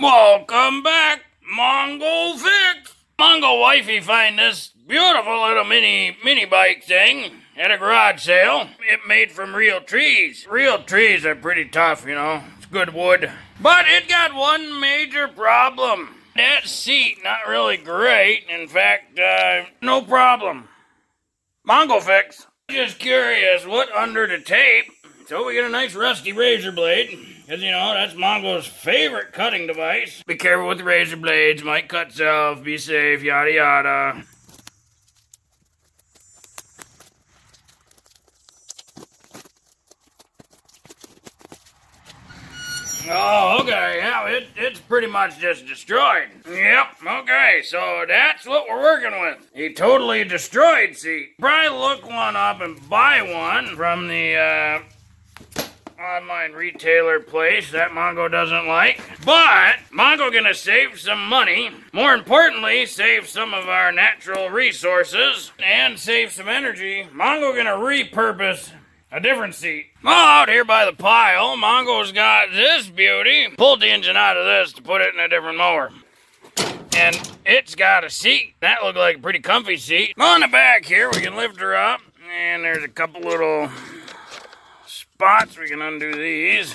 Welcome back, Mongo Fix. Mongo Wifey find this beautiful little mini bike thing at a garage sale. It made from real trees. Real trees are pretty tough, you know. It's good wood. But it got one major problem. That seat, not really great. In fact, no problem. Mongo Fix. Just curious, what under the tape? So we get a nice rusty razor blade. Because, you know, that's Mongo's favorite cutting device. Be careful with the razor blades. Might cut self. Be safe. Yada yada. Oh, okay. Yeah, it's pretty much just destroyed. Yep. Okay, so that's what we're working with. A totally destroyed seat. Probably look one up and buy one from the, online retailer place that Mongo doesn't like. But Mongo gonna save some money. More importantly, save some of our natural resources and save some energy. Mongo gonna repurpose a different seat. Well, out here by the pile, Mongo's got this beauty. Pulled the engine out of this to put it in a different mower. And it's got a seat. That looked like a pretty comfy seat. On the back here, we can lift her up. And there's a couple little spots. We can undo these.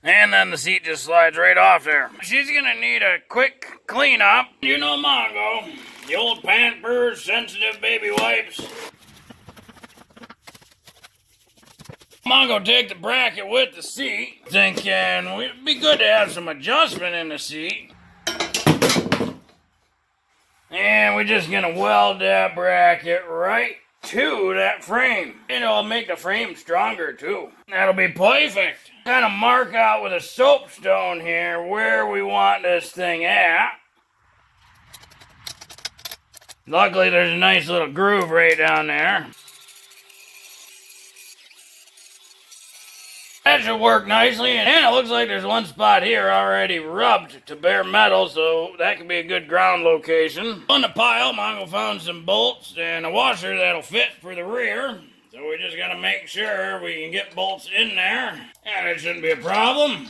And then the seat just slides right off there. She's gonna need a quick cleanup. You know Mongo, the old Pampers, sensitive baby wipes. Mongo take the bracket with the seat, thinking it'd be good to have some adjustment in the seat. And we're just gonna weld that bracket right to that frame. And it'll make the frame stronger too. That'll be perfect. Kind of mark out with a soapstone here where we want this thing at. Luckily there's a nice little groove right down there. That should work nicely, and it looks like there's one spot here already rubbed to bare metal, so that could be a good ground location. On the pile, Mongo found some bolts and a washer that'll fit for the rear. So we just gotta make sure we can get bolts in there, and it shouldn't be a problem.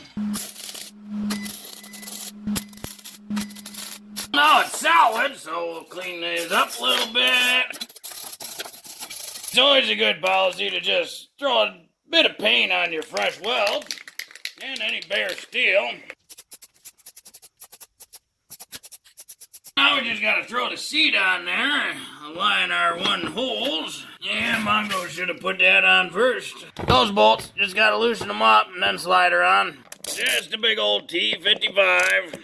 Now it's solid, so we'll clean these up a little bit. It's always a good policy to just throw a bit of paint on your fresh weld and any bare steel. Now we just gotta throw the seat on there, align our one holes, and Mongo should have put that on first. Those bolts, just gotta loosen them up and then slide her on. Just a big old T55.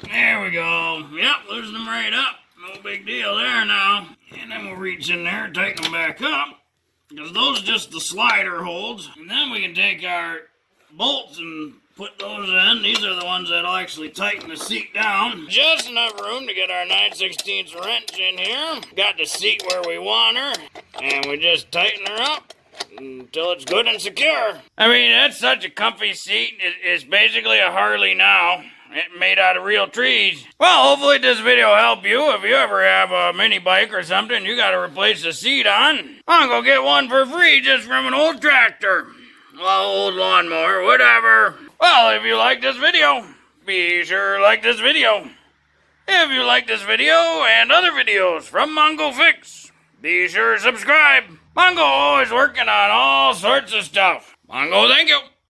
There we go. Yep, loosen them right up. No big deal there now. And then we'll reach in there and tighten them back up. Because those are just the slider holds. And then we can take our bolts and put those in. These are the ones that'll actually tighten the seat down. Just enough room to get our 9/16 wrench in here. Got the seat where we want her. And we just tighten her up until it's good and secure. I mean, that's such a comfy seat. It's basically a Harley now. It's made out of real trees. Well, hopefully this video helped you. If you ever have a mini bike or something you gotta replace the seat on, I'll go get one for free just from an old tractor. Well, old lawnmower, whatever. Well, if you like this video, be sure to like this video. If you like this video and other videos from Mongo Fix, be sure to subscribe. Mongo always working on all sorts of stuff. Mongo, thank you.